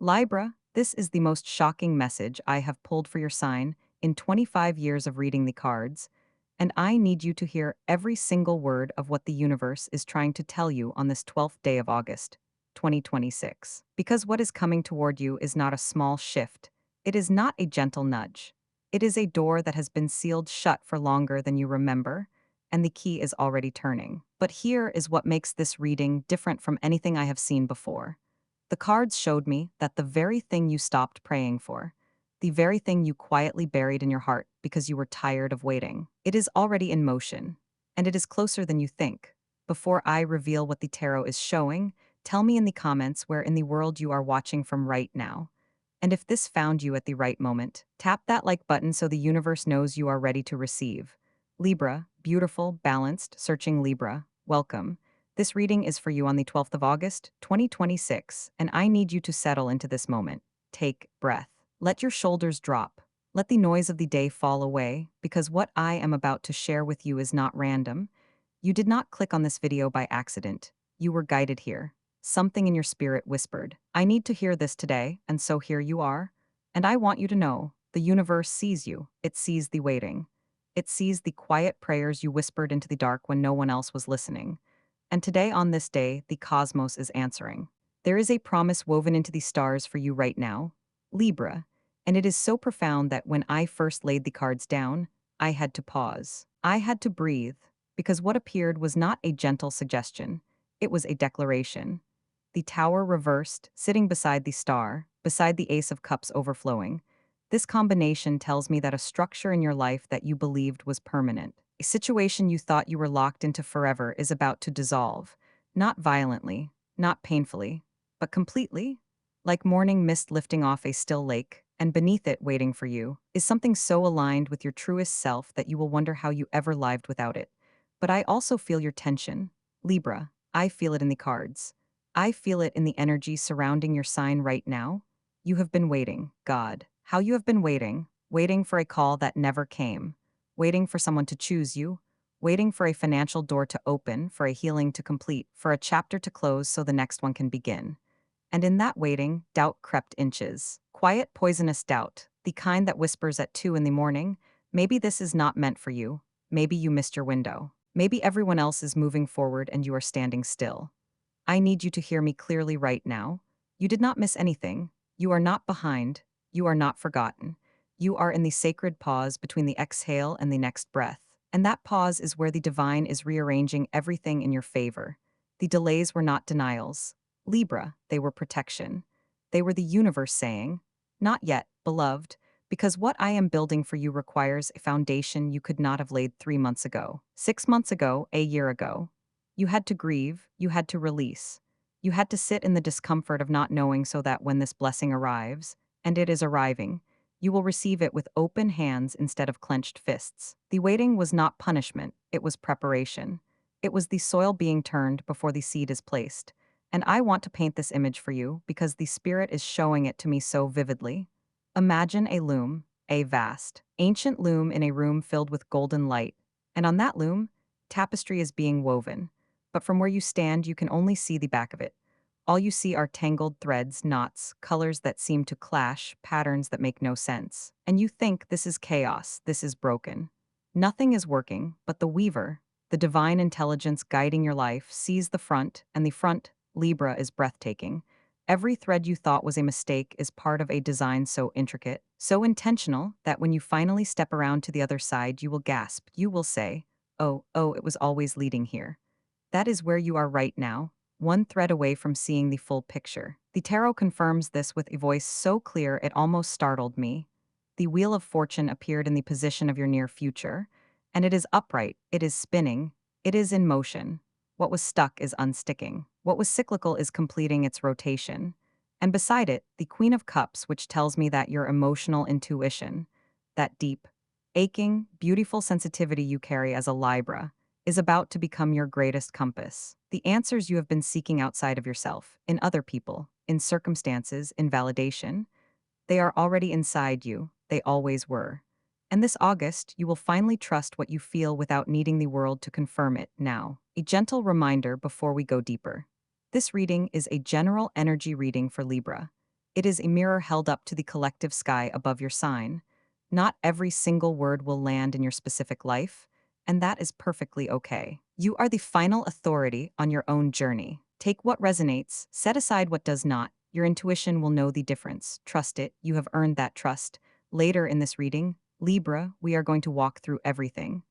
Libra, this is the most shocking message I have pulled for your sign in 25 years of reading the cards, and I need you to hear every single word of what the universe is trying to tell you on this 12th day of August, 2026. Because what is coming toward you is not a small shift, it is not a gentle nudge. It is a door that has been sealed shut for longer than you remember, and the key is already turning. But here is what makes this reading different from anything I have seen before. The cards showed me that the very thing you stopped praying for, the very thing you quietly buried in your heart because you were tired of waiting, it is already in motion, and it is closer than you think. Before I reveal what the tarot is showing, tell me in the comments where in the world you are watching from right now. And if this found you at the right moment, tap that like button so the universe knows you are ready to receive. Libra, beautiful, balanced, searching Libra, welcome. This reading is for you on the 12th of August, 2026, and I need you to settle into this moment. Take breath. Let your shoulders drop. Let the noise of the day fall away, because what I am about to share with you is not random. You did not click on this video by accident. You were guided here. Something in your spirit whispered, I need to hear this today, and so here you are. And I want you to know, the universe sees you. It sees the waiting. It sees the quiet prayers you whispered into the dark when no one else was listening. And today, on this day, the cosmos is answering. There is a promise woven into the stars for you right now, Libra, and it is so profound that when I first laid the cards down, I had to pause. I had to breathe, because what appeared was not a gentle suggestion, it was a declaration. The tower reversed, sitting beside the star, beside the ace of cups overflowing. This combination tells me that a structure in your life that you believed was permanent, a situation you thought you were locked into forever is about to dissolve, not violently, not painfully, but completely, like morning mist lifting off a still lake, and beneath it waiting for you, is something so aligned with your truest self that you will wonder how you ever lived without it. But I also feel your tension, Libra. I feel it in the cards. I feel it in the energy surrounding your sign right now. You have been waiting, God. How you have been waiting, waiting for a call that never came, waiting for someone to choose you, waiting for a financial door to open, for a healing to complete, for a chapter to close so the next one can begin. And in that waiting, doubt crept inches. Quiet, poisonous doubt, the kind that whispers at 2 in the morning, maybe this is not meant for you, maybe you missed your window, maybe everyone else is moving forward and you are standing still. I need you to hear me clearly right now. You did not miss anything. You are not behind. You are not forgotten. You are in the sacred pause between the exhale and the next breath. And that pause is where the divine is rearranging everything in your favor. The delays were not denials. Libra, they were protection. They were the universe saying, not yet, beloved, because what I am building for you requires a foundation you could not have laid 3 months ago, 6 months ago, a year ago. You had to grieve, you had to release. You had to sit in the discomfort of not knowing so that when this blessing arrives, and it is arriving, you will receive it with open hands instead of clenched fists. The waiting was not punishment, it was preparation. It was the soil being turned before the seed is placed. And I want to paint this image for you because the Spirit is showing it to me so vividly. Imagine a loom, a vast, ancient loom in a room filled with golden light, and on that loom, tapestry is being woven. But from where you stand, you can only see the back of it. All you see are tangled threads, knots, colors that seem to clash, patterns that make no sense. And you think this is chaos, this is broken. Nothing is working, but the weaver, the divine intelligence guiding your life, sees the front, and the front, Libra, is breathtaking. Every thread you thought was a mistake is part of a design so intricate, so intentional, that when you finally step around to the other side, you will gasp. You will say, oh, it was always leading here. That is where you are right now, one thread away from seeing the full picture. The tarot confirms this with a voice so clear it almost startled me. The wheel of fortune appeared in the position of your near future, and it is upright, it is spinning, it is in motion. What was stuck is unsticking. What was cyclical is completing its rotation. And beside it, the Queen of Cups, which tells me that your emotional intuition, that deep, aching, beautiful sensitivity you carry as a Libra, is about to become your greatest compass. The answers you have been seeking outside of yourself, in other people, in circumstances, in validation, they are already inside you, they always were. And this August, you will finally trust what you feel without needing the world to confirm it now. A gentle reminder before we go deeper. This reading is a general energy reading for Libra. It is a mirror held up to the collective sky above your sign. Not every single word will land in your specific life, and that is perfectly okay. You are the final authority on your own journey. Take what resonates, set aside what does not. Your intuition will know the difference. Trust it, you have earned that trust. Later in this reading, Libra, we are going to walk through everything.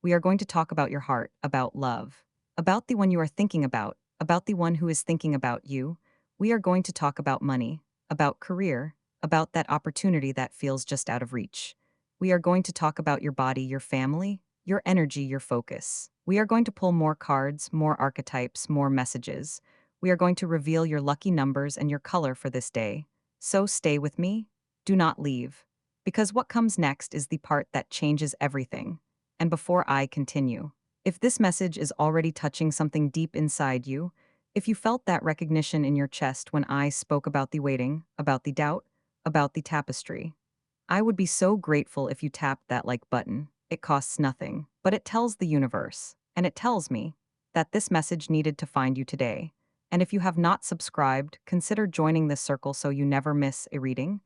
We are going to talk about your heart, about love, about the one you are thinking about the one who is thinking about you. We are going to talk about money, about career, about that opportunity that feels just out of reach. We are going to talk about your body, your family, your energy, your focus. We are going to pull more cards, more archetypes, more messages. We are going to reveal your lucky numbers and your color for this day. So stay with me. Do not leave. Because what comes next is the part that changes everything. And before I continue, if this message is already touching something deep inside you, if you felt that recognition in your chest when I spoke about the waiting, about the doubt, about the tapestry, I would be so grateful if you tapped that like button. It costs nothing, but it tells the universe, and it tells me, that this message needed to find you today. And if you have not subscribed, consider joining this circle so you never miss a reading.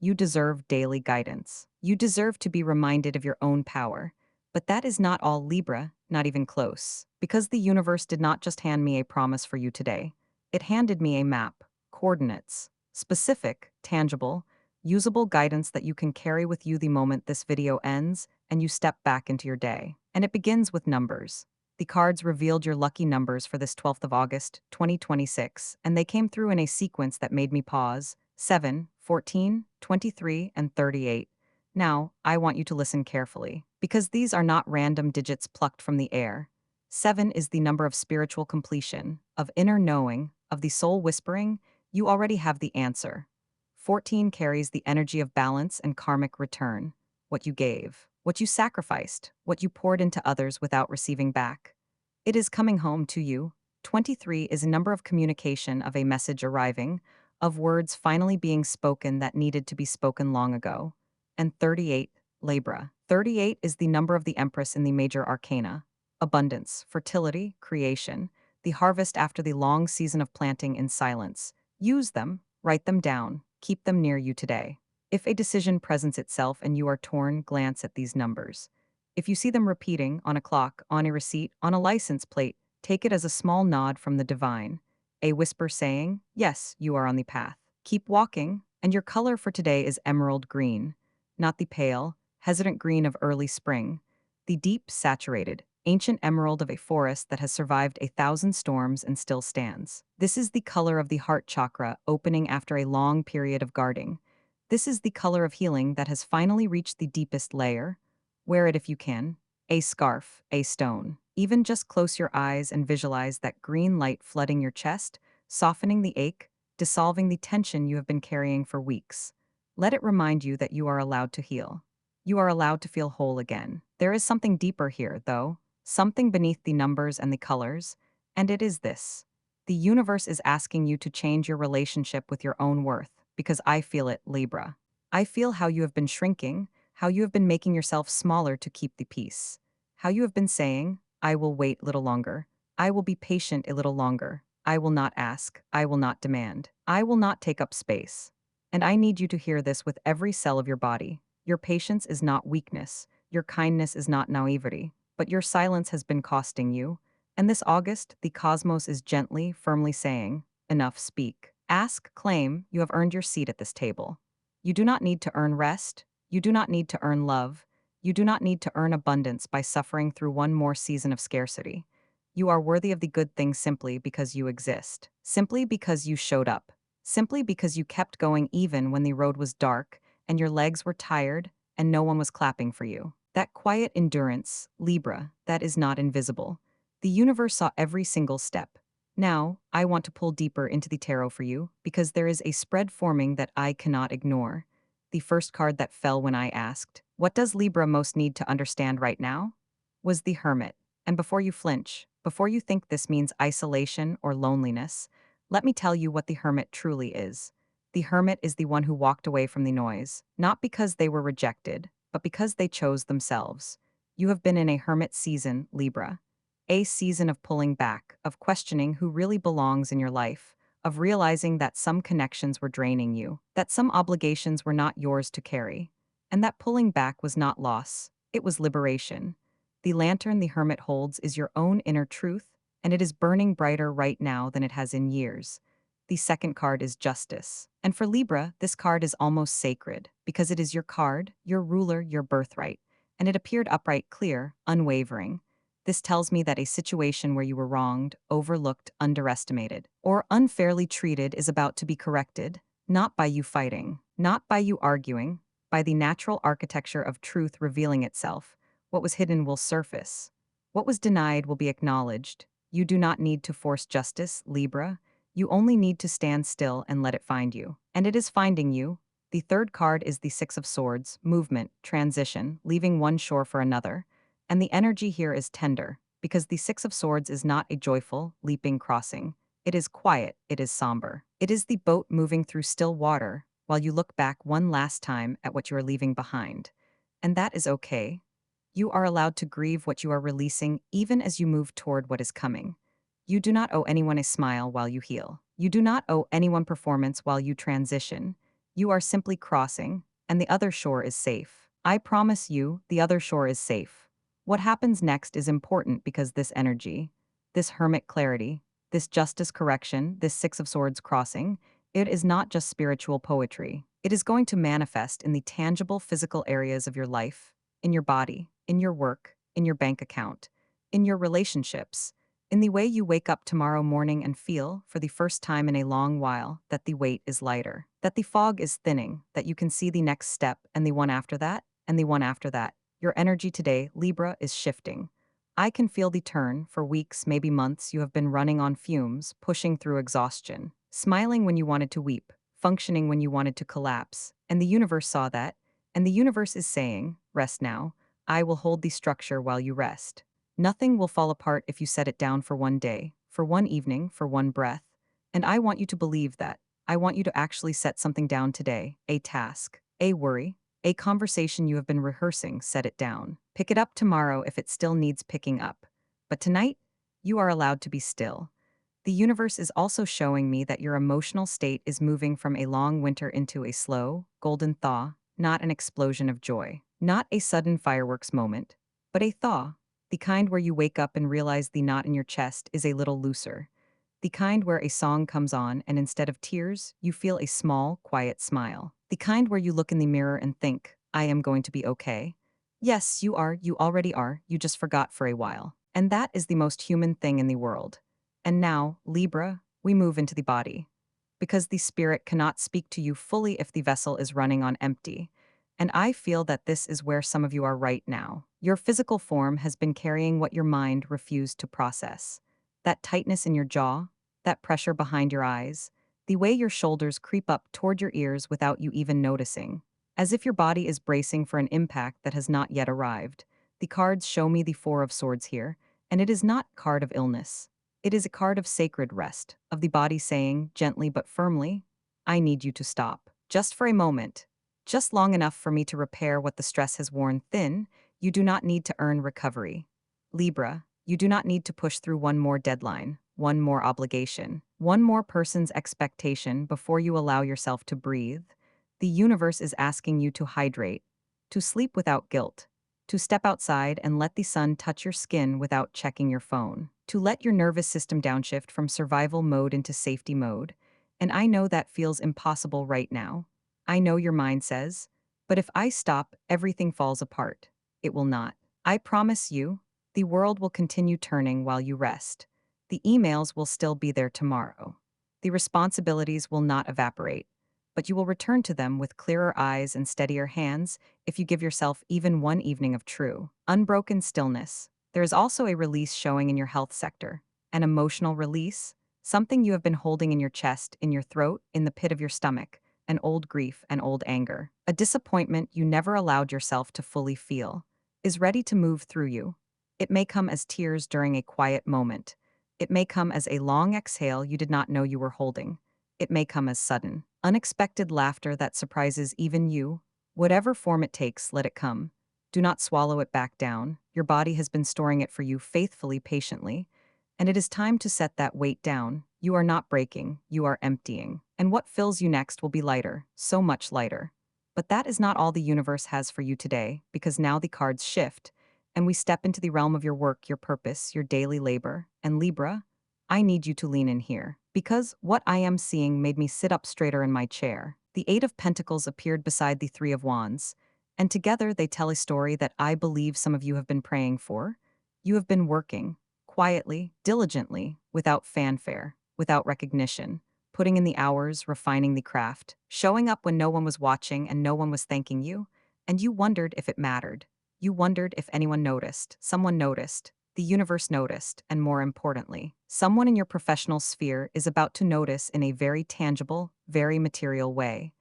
You deserve daily guidance. You deserve to be reminded of your own power. But that is not all, Libra, not even close. Because the universe did not just hand me a promise for you today. It handed me a map, coordinates, specific, tangible, usable guidance that you can carry with you the moment this video ends and you step back into your day. And it begins with numbers. The cards revealed your lucky numbers for this 12th of August, 2026, and they came through in a sequence that made me pause: 7, 14, 23, and 38. Now, I want you to listen carefully, because these are not random digits plucked from the air. 7 is the number of spiritual completion, of inner knowing, of the soul whispering, you already have the answer. 14 carries the energy of balance and karmic return, what you gave, what you sacrificed, what you poured into others without receiving back. It is coming home to you. 23 is a number of communication, of a message arriving, of words finally being spoken that needed to be spoken long ago. And 38, Libra. 38 is the number of the Empress in the major arcana. Abundance, fertility, creation, the harvest after the long season of planting in silence. Use them, write them down, keep them near you today. If a decision presents itself and you are torn, glance at these numbers. If you see them repeating on a clock, on a receipt, on a license plate, take it as a small nod from the divine, a whisper saying, yes, you are on the path. Keep walking, and your color for today is emerald green, not the pale, hesitant green of early spring, the deep, saturated, ancient emerald of a forest that has survived 1,000 storms and still stands. This is the color of the heart chakra opening after a long period of guarding. This is the color of healing that has finally reached the deepest layer. Wear it if you can. A scarf, a stone. Even just close your eyes and visualize that green light flooding your chest, softening the ache, dissolving the tension you have been carrying for weeks. Let it remind you that you are allowed to heal. You are allowed to feel whole again. There is something deeper here, though, something beneath the numbers and the colors, and it is this. The universe is asking you to change your relationship with your own worth, because I feel it, Libra. I feel how you have been shrinking, how you have been making yourself smaller to keep the peace. How you have been saying, I will wait a little longer. I will be patient a little longer. I will not ask. I will not demand. I will not take up space. And I need you to hear this with every cell of your body. Your patience is not weakness. Your kindness is not naivety. But your silence has been costing you. And this August, the cosmos is gently, firmly saying, enough, speak. Ask, claim, you have earned your seat at this table. You do not need to earn rest. You do not need to earn love. You do not need to earn abundance by suffering through one more season of scarcity. You are worthy of the good things simply because you exist. Simply because you showed up. Simply because you kept going even when the road was dark and your legs were tired and no one was clapping for you. That quiet endurance, Libra, that is not invisible. The universe saw every single step. Now, I want to pull deeper into the tarot for you because there is a spread forming that I cannot ignore. The first card that fell when I asked, what does Libra most need to understand right now? Was the Hermit. And before you flinch, before you think this means isolation or loneliness, let me tell you what the Hermit truly is. The Hermit is the one who walked away from the noise, not because they were rejected, but because they chose themselves. You have been in a Hermit season, Libra. A season of pulling back, of questioning who really belongs in your life, of realizing that some connections were draining you, that some obligations were not yours to carry, and that pulling back was not loss, it was liberation. The lantern the hermit holds is your own inner truth, and it is burning brighter right now than it has in years. The second card is justice. And for Libra, this card is almost sacred, because it is your card, your ruler, your birthright, and it appeared upright, clear, unwavering. This tells me that a situation where you were wronged, overlooked, underestimated, or unfairly treated is about to be corrected, not by you fighting, not by you arguing, by the natural architecture of truth revealing itself. What was hidden will surface. What was denied will be acknowledged. You do not need to force justice, Libra. You only need to stand still and let it find you. And it is finding you. The third card is the Six of Swords, movement, transition, leaving one shore for another. And the energy here is tender, because the Six of Swords is not a joyful, leaping crossing. It is quiet, it is somber. It is the boat moving through still water, while you look back one last time at what you are leaving behind. And that is okay. You are allowed to grieve what you are releasing even as you move toward what is coming. You do not owe anyone a smile while you heal. You do not owe anyone performance while you transition. You are simply crossing, and the other shore is safe. I promise you, the other shore is safe. What happens next is important because this energy, this hermit clarity, this justice correction, this Six of Swords crossing, it is not just spiritual poetry. It is going to manifest in the tangible physical areas of your life, in your body, in your work, in your bank account, in your relationships, in the way you wake up tomorrow morning and feel, for the first time in a long while, that the weight is lighter, that the fog is thinning, that you can see the next step and the one after that, and the one after that. Your energy today, Libra, is shifting. I can feel the turn. For weeks, maybe months, you have been running on fumes, pushing through exhaustion, smiling when you wanted to weep, functioning when you wanted to collapse. And the universe saw that, and the universe is saying, rest now. I will hold the structure while you rest. Nothing will fall apart if you set it down for one day, for one evening, for one breath. And I want you to believe that. I want you to actually set something down today, a task, a worry, a conversation you have been rehearsing. Set it down. Pick it up tomorrow if it still needs picking up. But tonight, you are allowed to be still. The universe is also showing me that your emotional state is moving from a long winter into a slow, golden thaw, not an explosion of joy, not a sudden fireworks moment, but a thaw, the kind where you wake up and realize the knot in your chest is a little looser, the kind where a song comes on and instead of tears, you feel a small, quiet smile, the kind where you look in the mirror and think, I am going to be okay. Yes, you are, you already are, you just forgot for a while. And that is the most human thing in the world. And now, Libra, we move into the body. Because the spirit cannot speak to you fully if the vessel is running on empty. And I feel that this is where some of you are right now. Your physical form has been carrying what your mind refused to process. That tightness in your jaw, that pressure behind your eyes, the way your shoulders creep up toward your ears without you even noticing. As if your body is bracing for an impact that has not yet arrived. The cards show me the Four of Swords here, and it is not a card of illness. It is a card of sacred rest, of the body saying, gently but firmly, I need you to stop. Just for a moment. Just long enough for me to repair what the stress has worn thin. You do not need to earn recovery. Libra, you do not need to push through one more deadline, one more obligation, one more person's expectation before you allow yourself to breathe. The universe is asking you to hydrate, to sleep without guilt, to step outside and let the sun touch your skin without checking your phone, to let your nervous system downshift from survival mode into safety mode. And I know that feels impossible right now. I know your mind says, but if I stop, everything falls apart. It will not. I promise you, the world will continue turning while you rest. The emails will still be there tomorrow. The responsibilities will not evaporate, but you will return to them with clearer eyes and steadier hands if you give yourself even one evening of true, unbroken stillness. There is also a release showing in your health sector, an emotional release, something you have been holding in your chest, in your throat, in the pit of your stomach, an old grief, an old anger, a disappointment you never allowed yourself to fully feel, is ready to move through you. It may come as tears during a quiet moment. It may come as a long exhale you did not know you were holding. It may come as sudden, unexpected laughter that surprises even you. Whatever form it takes, let it come. Do not swallow it back down. Your body has been storing it for you faithfully, patiently. And it is time to set that weight down. You are not breaking, you are emptying. And what fills you next will be lighter, so much lighter. But that is not all the universe has for you today, because now the cards shift, and we step into the realm of your work, your purpose, your daily labor. And Libra, I need you to lean in here, because what I am seeing made me sit up straighter in my chair. The Eight of Pentacles appeared beside the Three of Wands, and together they tell a story that I believe some of you have been praying for. You have been working, quietly, diligently, without fanfare, without recognition, putting in the hours, refining the craft, showing up when no one was watching and no one was thanking you, and you wondered if it mattered. You wondered if anyone noticed, someone noticed, the universe noticed, and more importantly, someone in your professional sphere is about to notice in a very tangible, very material way.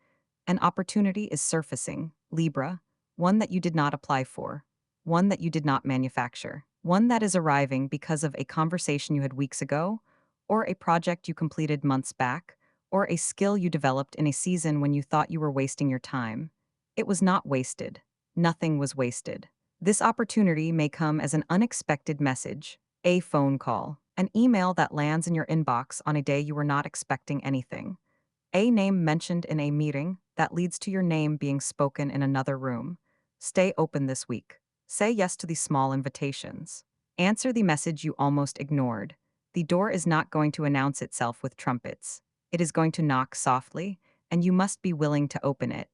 An opportunity is surfacing, Libra, one that you did not apply for, one that you did not manufacture, one that is arriving because of a conversation you had weeks ago, or a project you completed months back, or a skill you developed in a season when you thought you were wasting your time. It was not wasted. Nothing was wasted. This opportunity may come as an unexpected message, a phone call, an email that lands in your inbox on a day you were not expecting anything, a name mentioned in a meeting that leads to your name being spoken in another room. Stay open this week. Say yes to the small invitations. Answer the message you almost ignored. The door is not going to announce itself with trumpets. It is going to knock softly, and you must be willing to open it.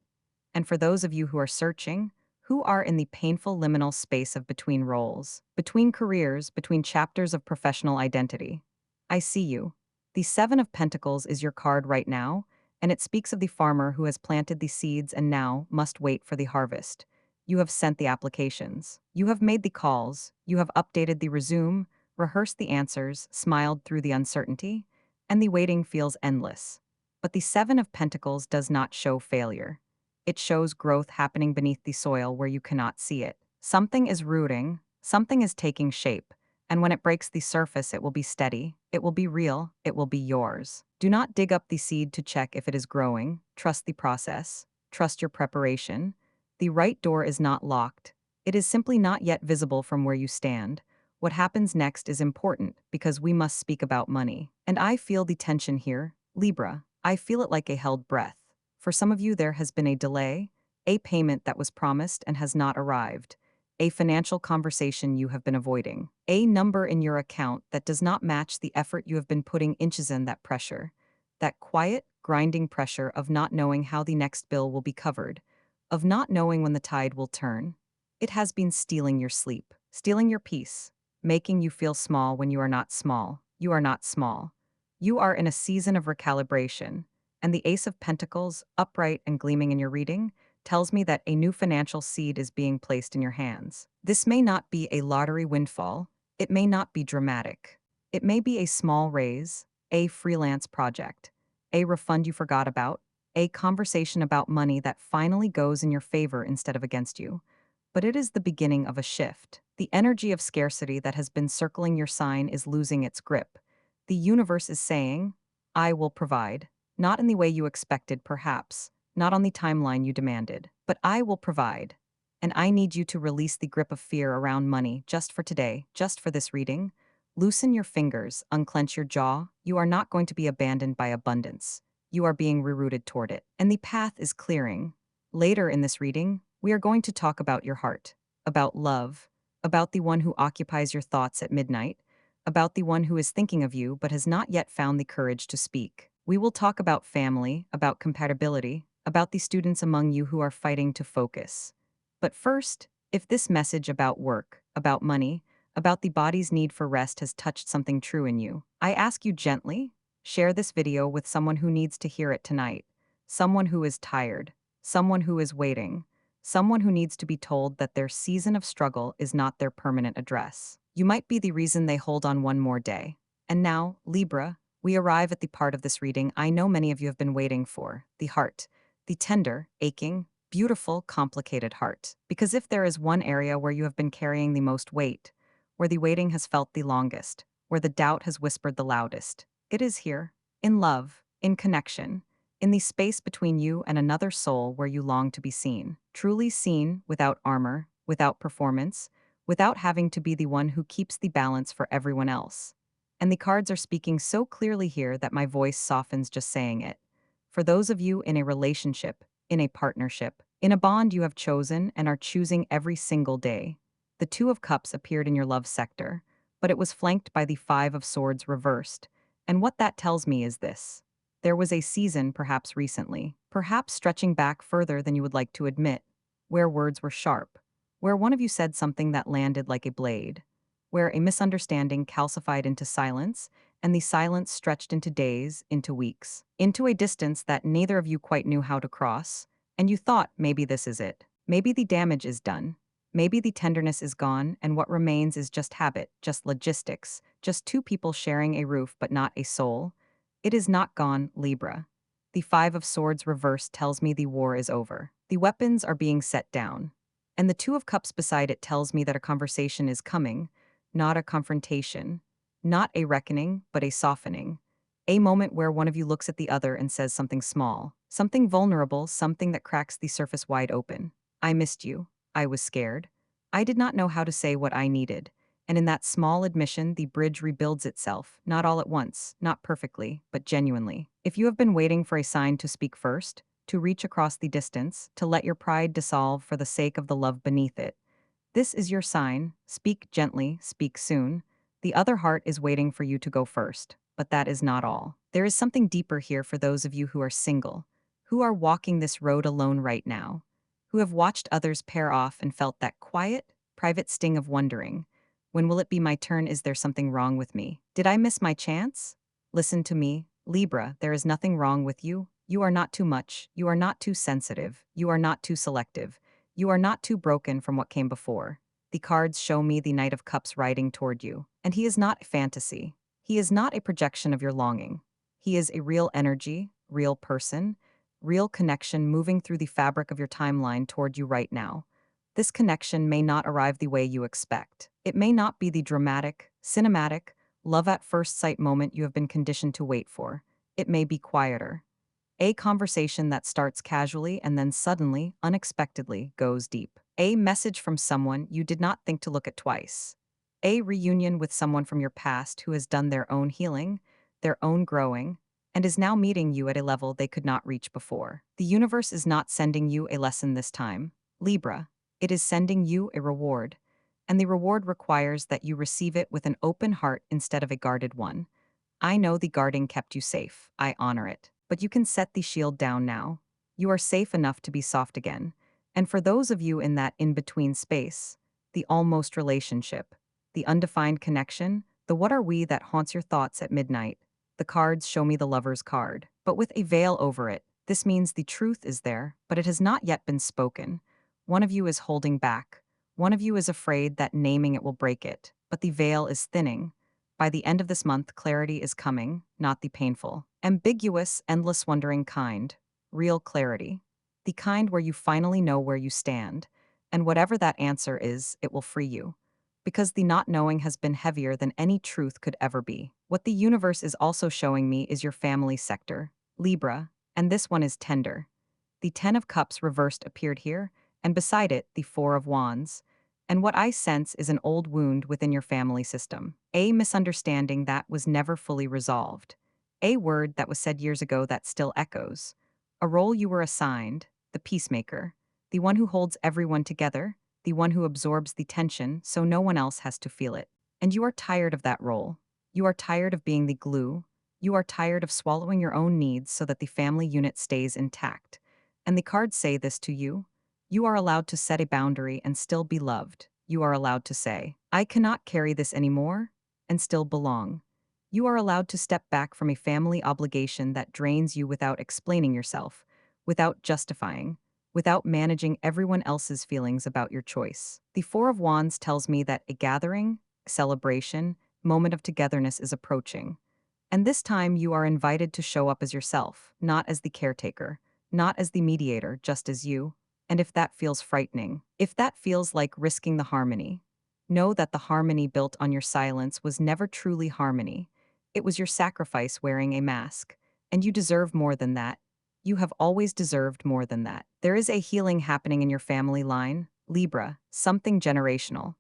And for those of you who are searching, who are in the painful liminal space of between roles, between careers, between chapters of professional identity, I see you. The Seven of Pentacles is your card right now, and it speaks of the farmer who has planted the seeds and now must wait for the harvest. You have sent the applications. You have made the calls. You have updated the resume, rehearsed the answers, smiled through the uncertainty, and the waiting feels endless. But the Seven of Pentacles does not show failure. It shows growth happening beneath the soil where you cannot see it. Something is rooting, something is taking shape, and when it breaks the surface, it will be steady, it will be real, it will be yours. Do not dig up the seed to check if it is growing. Trust the process. Trust your preparation. The right door is not locked. It is simply not yet visible from where you stand. What happens next is important because we must speak about money. And I feel the tension here, Libra. I feel it like a held breath. For some of you, there has been a delay, a payment that was promised and has not arrived, a financial conversation you have been avoiding, a number in your account that does not match the effort you have been putting inches in. That pressure, that quiet, grinding pressure of not knowing how the next bill will be covered, of not knowing when the tide will turn. It has been stealing your sleep, stealing your peace, making you feel small when you are not small. You are not small. You are in a season of recalibration, and the Ace of Pentacles, upright and gleaming in your reading, tells me that a new financial seed is being placed in your hands. This may not be a lottery windfall. It may not be dramatic. It may be a small raise, a freelance project, a refund you forgot about, a conversation about money that finally goes in your favor instead of against you. But it is the beginning of a shift. The energy of scarcity that has been circling your sign is losing its grip. The universe is saying, I will provide. Not in the way you expected, perhaps, not on the timeline you demanded, but I will provide. And I need you to release the grip of fear around money just for today, just for this reading. Loosen your fingers, unclench your jaw. You are not going to be abandoned by abundance. You are being rerouted toward it, and the path is clearing. Later in this reading, we are going to talk about your heart, about love, about the one who occupies your thoughts at midnight, about the one who is thinking of you but has not yet found the courage to speak. We will talk about family, about compatibility, about the students among you who are fighting to focus. But first, if this message about work, about money, about the body's need for rest has touched something true in you, I ask you gently, share this video with someone who needs to hear it tonight, someone who is tired, someone who is waiting, someone who needs to be told that their season of struggle is not their permanent address. You might be the reason they hold on one more day. And now, Libra, we arrive at the part of this reading I know many of you have been waiting for, the heart, the tender, aching, beautiful, complicated heart. Because if there is one area where you have been carrying the most weight, where the waiting has felt the longest, where the doubt has whispered the loudest, it is here, in love, in connection, in the space between you and another soul where you long to be seen, truly seen, without armor, without performance, without having to be the one who keeps the balance for everyone else. And the cards are speaking so clearly here that my voice softens just saying it. For those of you in a relationship, in a partnership, in a bond you have chosen and are choosing every single day, the Two of Cups appeared in your love sector, but it was flanked by the Five of Swords reversed. And what that tells me is this. There was a season, perhaps recently, perhaps stretching back further than you would like to admit, where words were sharp, where one of you said something that landed like a blade, where a misunderstanding calcified into silence, and the silence stretched into days, into weeks, into a distance that neither of you quite knew how to cross, and you thought maybe this is it. Maybe the damage is done. Maybe the tenderness is gone, and what remains is just habit, just logistics, just two people sharing a roof but not a soul. It is not gone, Libra. The Five of Swords reversed tells me the war is over. The weapons are being set down. And the Two of Cups beside it tells me that a conversation is coming, not a confrontation, not a reckoning, but a softening. A moment where one of you looks at the other and says something small, something vulnerable, something that cracks the surface wide open. I missed you. I was scared. I did not know how to say what I needed. And in that small admission, the bridge rebuilds itself, not all at once, not perfectly, but genuinely. If you have been waiting for a sign to speak first, to reach across the distance, to let your pride dissolve for the sake of the love beneath it, this is your sign. Speak gently, speak soon. The other heart is waiting for you to go first. But that is not all. There is something deeper here for those of you who are single, who are walking this road alone right now, who have watched others pair off and felt that quiet, private sting of wondering, when will it be my turn? Is there something wrong with me? Did I miss my chance? Listen to me, Libra, there is nothing wrong with you. You are not too much. You are not too sensitive. You are not too selective. You are not too broken from what came before. The cards show me the Knight of Cups riding toward you, and he is not a fantasy. He is not a projection of your longing. He is a real energy, real person, real connection moving through the fabric of your timeline toward you right now. This connection may not arrive the way you expect. It may not be the dramatic, cinematic, love at first sight moment you have been conditioned to wait for. It may be quieter. A conversation that starts casually and then suddenly, unexpectedly, goes deep. A message from someone you did not think to look at twice. A reunion with someone from your past who has done their own healing, their own growing, and is now meeting you at a level they could not reach before. The universe is not sending you a lesson this time, Libra. It is sending you a reward. And the reward requires that you receive it with an open heart instead of a guarded one. I know the guarding kept you safe. I honor it. But you can set the shield down now. You are safe enough to be soft again. And for those of you in that in-between space, the almost relationship, the undefined connection, the what are we that haunts your thoughts at midnight, the cards show me the lover's card, but with a veil over it. This means the truth is there, but it has not yet been spoken. One of you is holding back. One of you is afraid that naming it will break it, but the veil is thinning. By the end of this month, clarity is coming, not the painful, ambiguous, endless wondering kind. Real clarity. The kind where you finally know where you stand. And whatever that answer is, it will free you. Because the not knowing has been heavier than any truth could ever be. What the universe is also showing me is your family sector, Libra, and this one is tender. The Ten of Cups reversed appeared here, and beside it, the Four of Wands. And what I sense is an old wound within your family system. A misunderstanding that was never fully resolved. A word that was said years ago that still echoes. A role you were assigned, the peacemaker, the one who holds everyone together, the one who absorbs the tension so no one else has to feel it. And you are tired of that role. You are tired of being the glue. You are tired of swallowing your own needs so that the family unit stays intact. And the cards say this to you. You are allowed to set a boundary and still be loved. You are allowed to say, I cannot carry this anymore, and still belong. You are allowed to step back from a family obligation that drains you without explaining yourself, without justifying, without managing everyone else's feelings about your choice. The Four of Wands tells me that a gathering, celebration, moment of togetherness is approaching. And this time you are invited to show up as yourself, not as the caretaker, not as the mediator, just as you. And if that feels frightening, if that feels like risking the harmony, know that the harmony built on your silence was never truly harmony. It was your sacrifice wearing a mask. And you deserve more than that. You have always deserved more than that. There is a healing happening in your family line, Libra, something generational.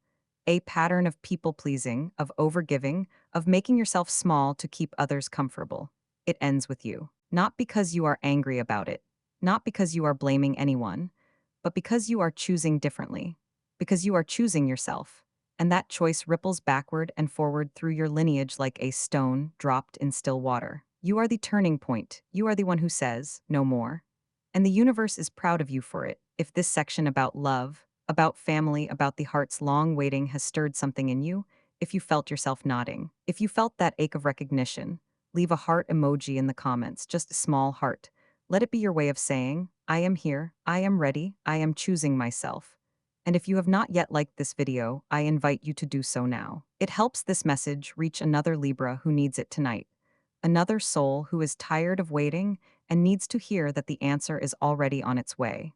a pattern of people-pleasing, of overgiving, of making yourself small to keep others comfortable. It ends with you. Not because you are angry about it, not because you are blaming anyone, but because you are choosing differently, because you are choosing yourself. And that choice ripples backward and forward through your lineage like a stone dropped in still water. You are the turning point. You are the one who says, no more. And the universe is proud of you for it. If this section about love, about family, about the heart's long waiting has stirred something in you, if you felt yourself nodding, if you felt that ache of recognition, leave a heart emoji in the comments, just a small heart. Let it be your way of saying, I am here, I am ready, I am choosing myself. And if you have not yet liked this video, I invite you to do so now. It helps this message reach another Libra who needs it tonight. Another soul who is tired of waiting and needs to hear that the answer is already on its way.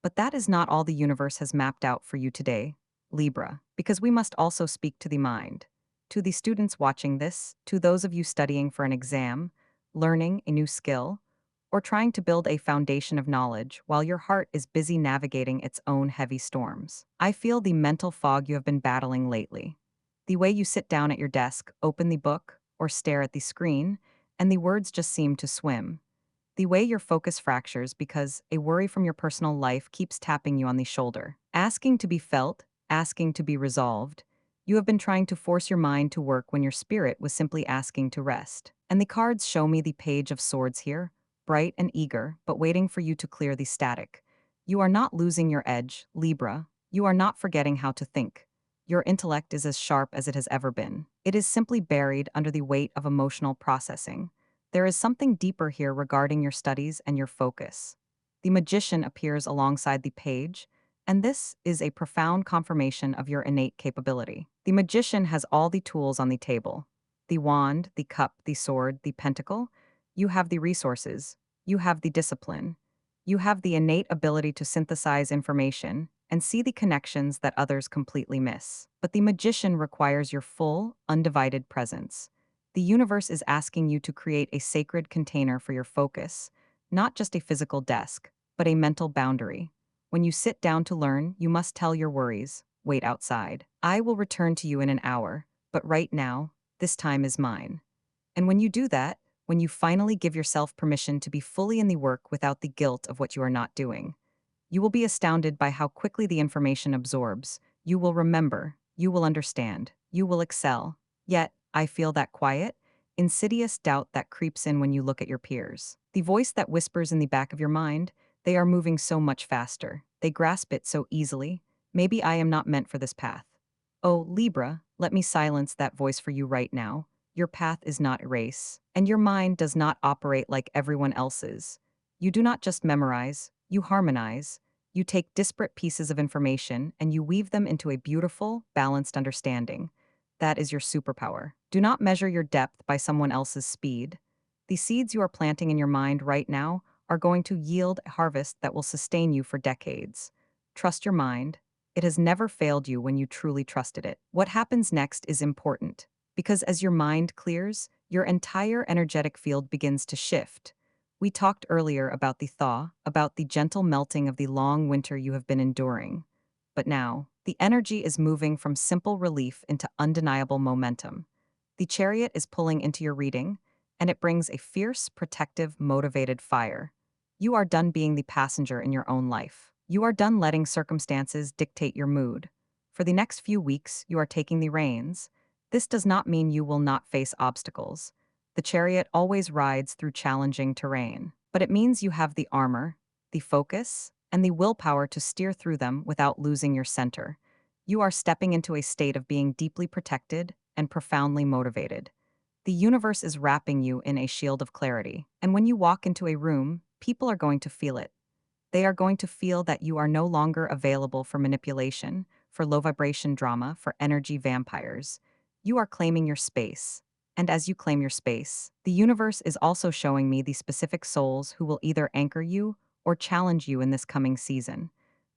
But that is not all the universe has mapped out for you today, Libra, because we must also speak to the mind. To the students watching this, to those of you studying for an exam, learning a new skill, or trying to build a foundation of knowledge while your heart is busy navigating its own heavy storms. I feel the mental fog you have been battling lately. The way you sit down at your desk, open the book, or stare at the screen, and the words just seem to swim. The way your focus fractures because a worry from your personal life keeps tapping you on the shoulder, asking to be felt, asking to be resolved. You have been trying to force your mind to work when your spirit was simply asking to rest. And the cards show me the Page of Swords here, bright and eager, but waiting for you to clear the static. You are not losing your edge, Libra. You are not forgetting how to think. Your intellect is as sharp as it has ever been. It is simply buried under the weight of emotional processing. There is something deeper here regarding your studies and your focus. The Magician appears alongside the Page, and this is a profound confirmation of your innate capability. The Magician has all the tools on the table. The wand, the cup, the sword, the pentacle. You have the resources. You have the discipline. You have the innate ability to synthesize information and see the connections that others completely miss. But the Magician requires your full, undivided presence. The universe is asking you to create a sacred container for your focus, not just a physical desk, but a mental boundary. When you sit down to learn, you must tell your worries, wait outside. I will return to you in an hour, but right now, this time is mine. And when you do that, when you finally give yourself permission to be fully in the work without the guilt of what you are not doing, you will be astounded by how quickly the information absorbs. You will remember, you will understand, you will excel. Yet, I feel that quiet, insidious doubt that creeps in when you look at your peers. The voice that whispers in the back of your mind, they are moving so much faster. They grasp it so easily. Maybe I am not meant for this path. Oh, Libra, let me silence that voice for you right now. Your path is not a race, and your mind does not operate like everyone else's. You do not just memorize, you harmonize. You take disparate pieces of information and you weave them into a beautiful, balanced understanding. That is your superpower. Do not measure your depth by someone else's speed. The seeds you are planting in your mind right now are going to yield a harvest that will sustain you for decades. Trust your mind. It has never failed you when you truly trusted it. What happens next is important, because as your mind clears, your entire energetic field begins to shift. We talked earlier about the thaw, about the gentle melting of the long winter you have been enduring. But now, the energy is moving from simple relief into undeniable momentum. The chariot is pulling into your reading, and it brings a fierce, protective, motivated fire. You are done being the passenger in your own life. You are done letting circumstances dictate your mood. For the next few weeks, you are taking the reins. This does not mean you will not face obstacles. The chariot always rides through challenging terrain, but it means you have the armor, the focus, and the willpower to steer through them without losing your center. You are stepping into a state of being deeply protected and profoundly motivated. The universe is wrapping you in a shield of clarity, and when you walk into a room, people are going to feel it. They are going to feel that you are no longer available for manipulation, for low vibration drama, for energy vampires. You are claiming your space. And as you claim your space, the universe is also showing me the specific souls who will either anchor you or challenge you in this coming season.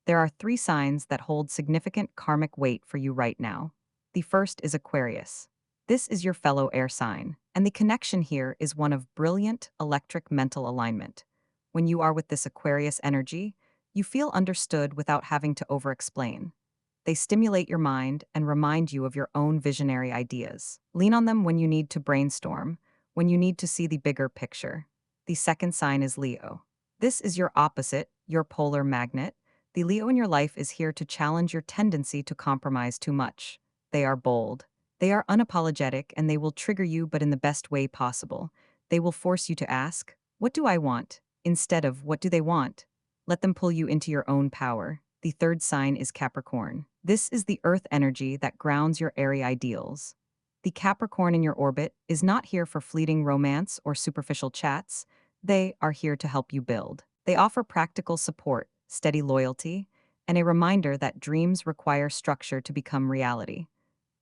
There are 3 signs that hold significant karmic weight for you right now. The first is Aquarius. This is your fellow air sign, and the connection here is one of brilliant electric mental alignment. When you are with this Aquarius energy, you feel understood without having to over-explain. They stimulate your mind and remind you of your own visionary ideas. Lean on them when you need to brainstorm, when you need to see the bigger picture. The second sign is Leo. This is your opposite, your polar magnet. The Leo in your life is here to challenge your tendency to compromise too much. They are bold. They are unapologetic, and they will trigger you, but in the best way possible. They will force you to ask, "What do I want?" instead of "What do they want?" Let them pull you into your own power. The third sign is Capricorn. This is the earth energy that grounds your airy ideals. The Capricorn in your orbit is not here for fleeting romance or superficial chats. They are here to help you build. They offer practical support, steady loyalty, and a reminder that dreams require structure to become reality.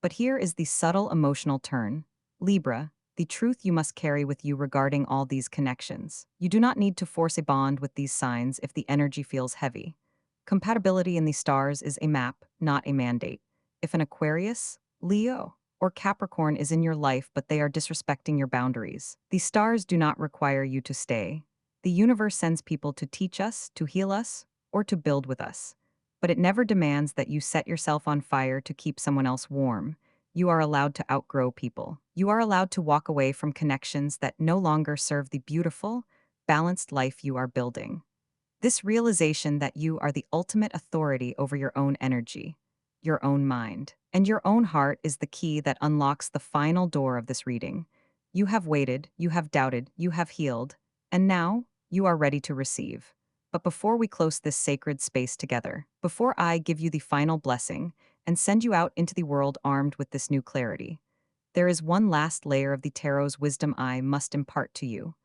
But here is the subtle emotional turn. Libra, the truth you must carry with you regarding all these connections. You do not need to force a bond with these signs if the energy feels heavy. Compatibility in the stars is a map, not a mandate. If an Aquarius, Leo, or Capricorn is in your life but they are disrespecting your boundaries, the stars do not require you to stay. The universe sends people to teach us, to heal us, or to build with us. But it never demands that you set yourself on fire to keep someone else warm. You are allowed to outgrow people. You are allowed to walk away from connections that no longer serve the beautiful, balanced life you are building. This realization that you are the ultimate authority over your own energy, your own mind, and your own heart is the key that unlocks the final door of this reading. You have waited, you have doubted, you have healed, and now you are ready to receive. But before we close this sacred space together, before I give you the final blessing and send you out into the world armed with this new clarity, there is one last layer of the tarot's wisdom I must impart to you.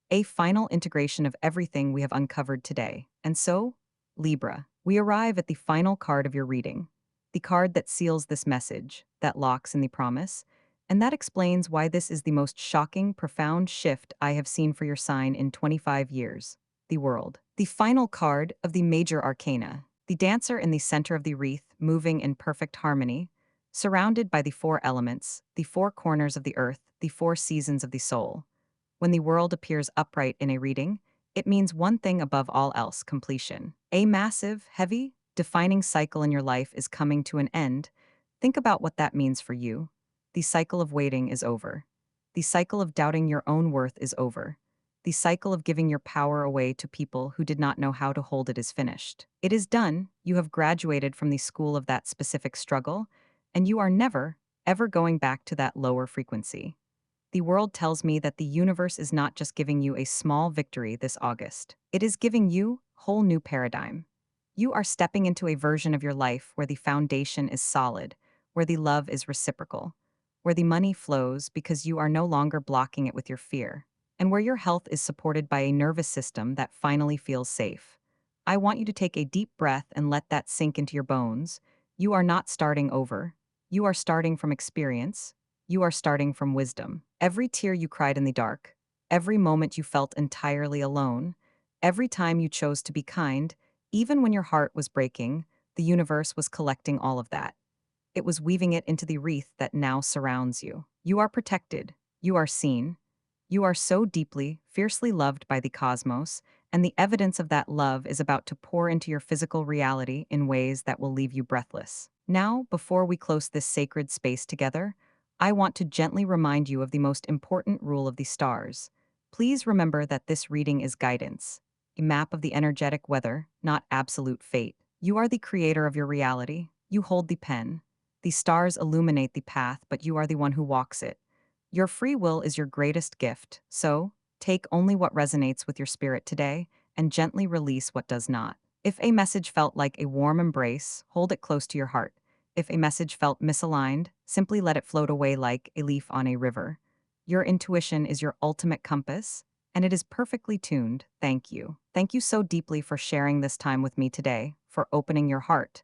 A final integration of everything we have uncovered today. And so, Libra, we arrive at the final card of your reading, the card that seals this message, that locks in the promise, and that explains why this is the most shocking, profound shift I have seen for your sign in 25 years. The World. The final card of the major arcana, the dancer in the center of the wreath, moving in perfect harmony, surrounded by the four elements, the four corners of the earth, the four seasons of the soul. When the world appears upright in a reading, it means one thing above all else: completion. A massive, heavy, defining cycle in your life is coming to an end. Think about what that means for you. The cycle of waiting is over. The cycle of doubting your own worth is over. The cycle of giving your power away to people who did not know how to hold it is finished. It is done. You have graduated from the school of that specific struggle, and you are never, ever going back to that lower frequency. The world tells me that the universe is not just giving you a small victory this August. It is giving you a whole new paradigm. You are stepping into a version of your life where the foundation is solid, where the love is reciprocal, where the money flows because you are no longer blocking it with your fear, and where your health is supported by a nervous system that finally feels safe. I want you to take a deep breath and let that sink into your bones. You are not starting over. You are starting from experience. You are starting from wisdom. Every tear you cried in the dark, every moment you felt entirely alone, every time you chose to be kind, even when your heart was breaking, the universe was collecting all of that. It was weaving it into the wreath that now surrounds you. You are protected. You are seen. You are so deeply, fiercely loved by the cosmos, and the evidence of that love is about to pour into your physical reality in ways that will leave you breathless. Now, before we close this sacred space together, I want to gently remind you of the most important rule of the stars. Please remember that this reading is guidance, a map of the energetic weather, not absolute fate. You are the creator of your reality. You hold the pen. The stars illuminate the path, but you are the one who walks it. Your free will is your greatest gift, so take only what resonates with your spirit today and gently release what does not. If a message felt like a warm embrace, hold it close to your heart. If a message felt misaligned, simply let it float away like a leaf on a river. Your intuition is your ultimate compass, and it is perfectly tuned. Thank you. Thank you so deeply for sharing this time with me today, for opening your heart,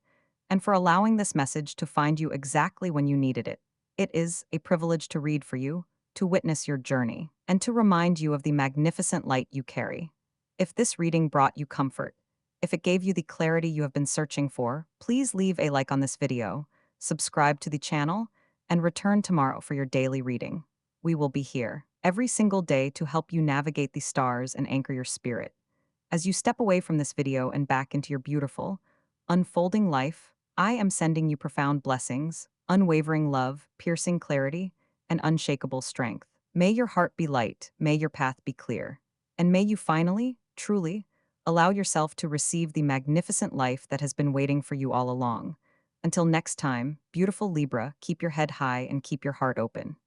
and for allowing this message to find you exactly when you needed it. It is a privilege to read for you, to witness your journey, and to remind you of the magnificent light you carry. If this reading brought you comfort, if it gave you the clarity you have been searching for, please leave a like on this video, subscribe to the channel, and return tomorrow for your daily reading. We will be here every single day to help you navigate the stars and anchor your spirit. As you step away from this video and back into your beautiful, unfolding life, I am sending you profound blessings, unwavering love, piercing clarity, and unshakable strength. May your heart be light, may your path be clear, and may you finally, truly, allow yourself to receive the magnificent life that has been waiting for you all along. Until next time, beautiful Libra, keep your head high and keep your heart open.